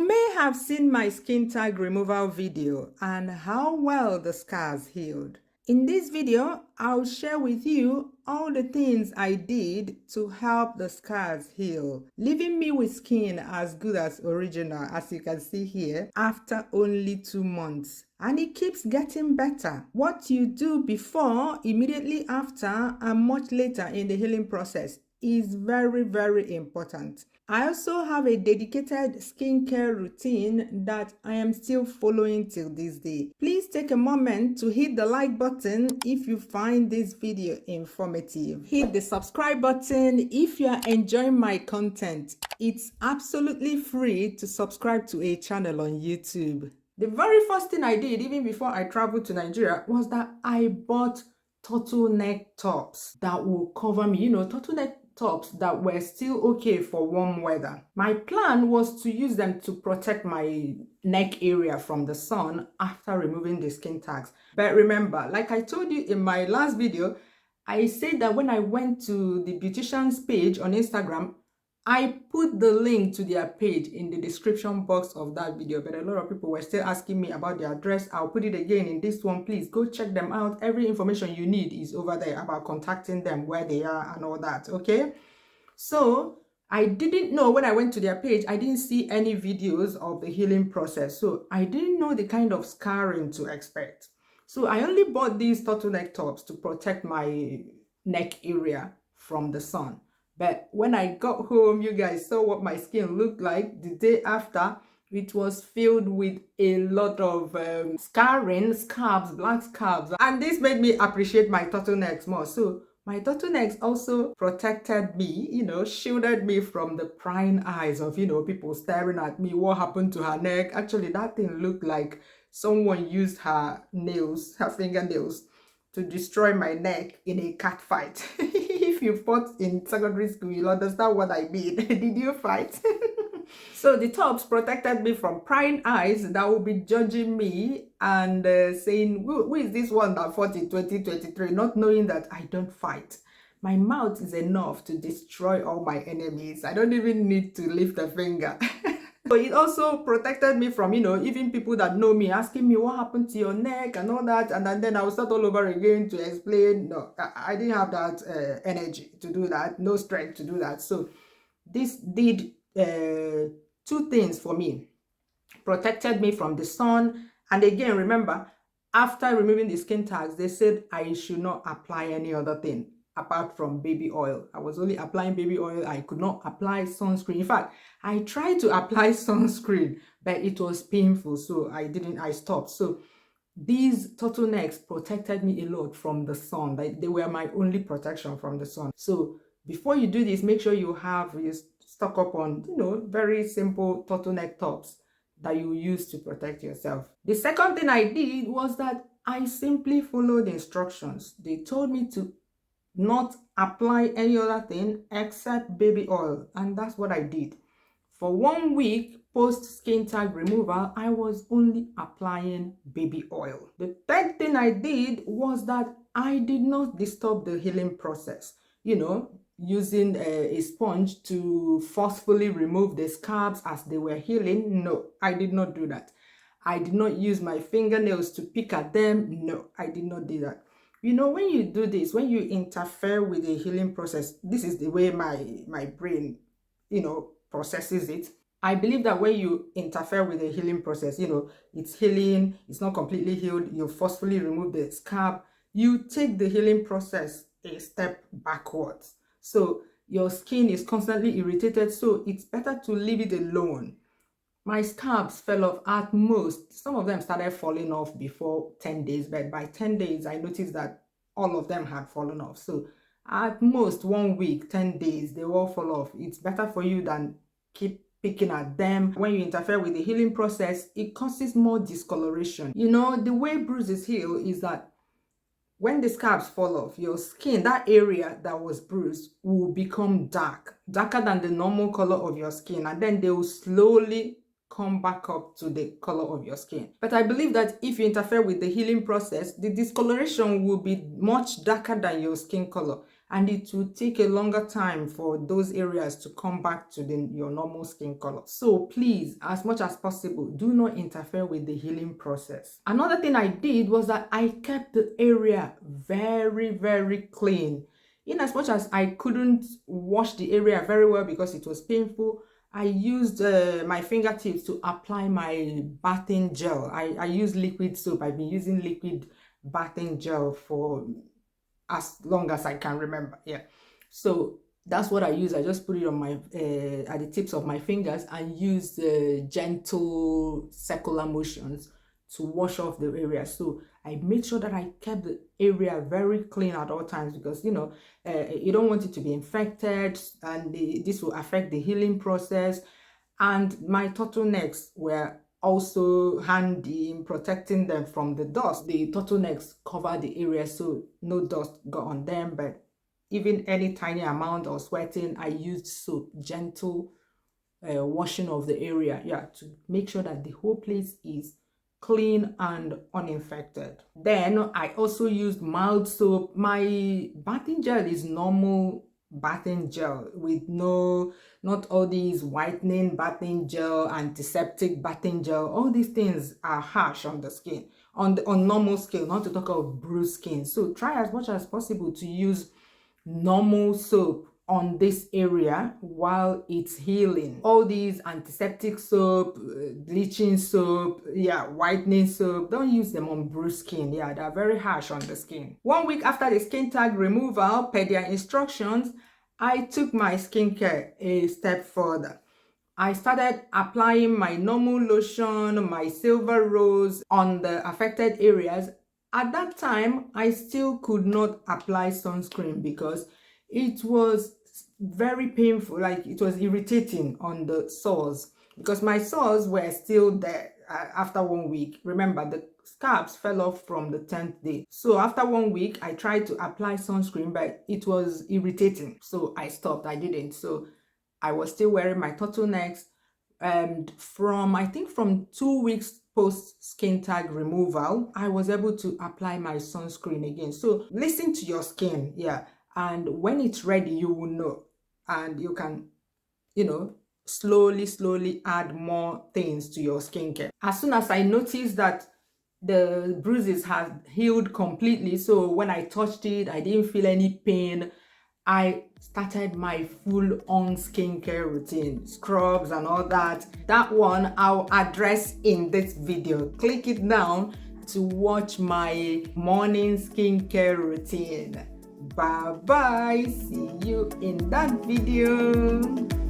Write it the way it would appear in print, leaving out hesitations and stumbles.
may have seen my skin tag removal video and how well the scars healed. In this video, I'll share with you all the things I did to help the scars heal, leaving me with skin as good as original, as you can see here, after only 2 months. And it keeps getting better. What you do before, immediately after, and much later in the healing process is very, very important. I also have a dedicated skincare routine that I am still following till this day. Please take a moment to hit the like button if you find this video informative. Hit the subscribe button if you are enjoying my content. It's absolutely free to subscribe to a channel on YouTube. The very first thing I did, even before I traveled to Nigeria, was that I bought turtleneck tops that will cover me. Turtleneck tops that were still okay for warm weather. My plan was to use them to protect my neck area from the sun after removing the skin tags. But remember, like I told you in my last video, I said that when I went to the beautician's page on Instagram, I put the link to their page in the description box of that video, but a lot of people were still asking me about their address. I'll put it again in this one. Please go check them out. Every information you need is over there about contacting them, where they are and all that, okay? So I didn't know, when I went to their page, I didn't see any videos of the healing process. So I didn't know the kind of scarring to expect. So I only bought these turtleneck tops to protect my neck area from the sun. But when I got home, you guys saw what my skin looked like the day after. It was filled with a lot of scarring, scabs, black scabs. And this made me appreciate my turtlenecks more. So my turtlenecks also protected me, shielded me from the prying eyes of, people staring at me. What happened to her neck? Actually, that thing looked like someone used her nails, her fingernails, to destroy my neck in a cat fight. If you fought in secondary school, you'll understand what I mean. Did you fight? So the tops protected me from prying eyes that will be judging me and saying, who is this one that fought in 2023, not knowing that I don't fight. My mouth is enough to destroy all my enemies. I don't even need to lift a finger. So it also protected me from, even people that know me asking me what happened to your neck and all that. And then I will start all over again to explain. No, I didn't have that energy to do that, no strength to do that. So this did 2 things for me. Protected me from the sun. And again, remember, after removing the skin tags, they said I should not apply any other thing apart from baby oil. I was only applying baby oil. I could not apply sunscreen. In fact, I tried to apply sunscreen, but it was painful. So I stopped. So these turtlenecks protected me a lot from the sun. They were my only protection from the sun. So before you do this, make sure you stock up on, very simple turtleneck tops that you use to protect yourself. The second thing I did was that I simply followed the instructions. They told me to not apply any other thing except baby oil, and that's what I did. For 1 week post skin tag removal, I was only applying baby oil. The third thing I did was that I did not disturb the healing process, using a sponge to forcefully remove the scabs as they were healing. No, I did not do that. I did not use my fingernails to pick at them. No, I did not do that. When you do this, when you interfere with the healing process, this is the way my brain, processes it. I believe that when you interfere with the healing process, it's healing, it's not completely healed, you forcefully remove the scab, you take the healing process a step backwards. So your skin is constantly irritated, so it's better to leave it alone. My scabs fell off at most. Some of them started falling off before 10 days, but by 10 days, I noticed that all of them had fallen off. So at most 1 week, 10 days, they all fall off. It's better for you than keep picking at them. When you interfere with the healing process, it causes more discoloration. The way bruises heal is that when the scabs fall off, your skin, that area that was bruised, will become darker than the normal color of your skin, and then they will slowly come back up to the color of your skin. But I believe that if you interfere with the healing process, the discoloration will be much darker than your skin color. and it will take a longer time for those areas to come back to your normal skin color. So please, as much as possible, do not interfere with the healing process. Another thing I did was that I kept the area very, very clean. In as much as I couldn't wash the area very well because it was painful, I used my fingertips to apply my bathing gel. I use liquid soap. I've been using liquid bathing gel for as long as I can remember. Yeah, so that's what I use. I just put it on my at the tips of my fingers and use gentle circular motions to wash off the area. So I made sure that I kept the area very clean at all times, because you know you don't want it to be infected, and this will affect the healing process. And my turtlenecks were also handy in protecting them from the dust. The turtlenecks cover the area so no dust got on them, but even any tiny amount of sweating, I used soap, gentle washing of the area, yeah, to make sure that the whole place is clean and uninfected. Then I also used mild soap. My bathing gel is normal bathing gel with not all these whitening bathing gel, antiseptic bathing gel. All these things are harsh on the skin, on normal skin, not to talk of bruised skin. So try as much as possible to use normal soap on this area while it's healing. All these antiseptic soap, bleaching soap, yeah, whitening soap, don't use them on bruised skin. Yeah, they're very harsh on the skin. 1 week after the skin tag removal, per their instructions, I took my skincare a step further. I started applying my normal lotion, my silver rose on the affected areas. At that time, I still could not apply sunscreen because it was very painful, like it was irritating on the sores, because my sores were still there after 1 week. Remember, the scabs fell off from the 10th day. So after 1 week, I tried to apply sunscreen, but it was irritating. So I stopped, I didn't. So I was still wearing my turtlenecks. And I think from 2 weeks post skin tag removal, I was able to apply my sunscreen again. So listen to your skin, yeah. And when it's ready, you will know. And you can, slowly add more things to your skincare. As soon as I noticed that the bruises had healed completely, so when I touched it, I didn't feel any pain, I started my full-on skincare routine, scrubs and all that. That one I'll address in this video. Click it down to watch my morning skincare routine. Bye bye. See you in that video.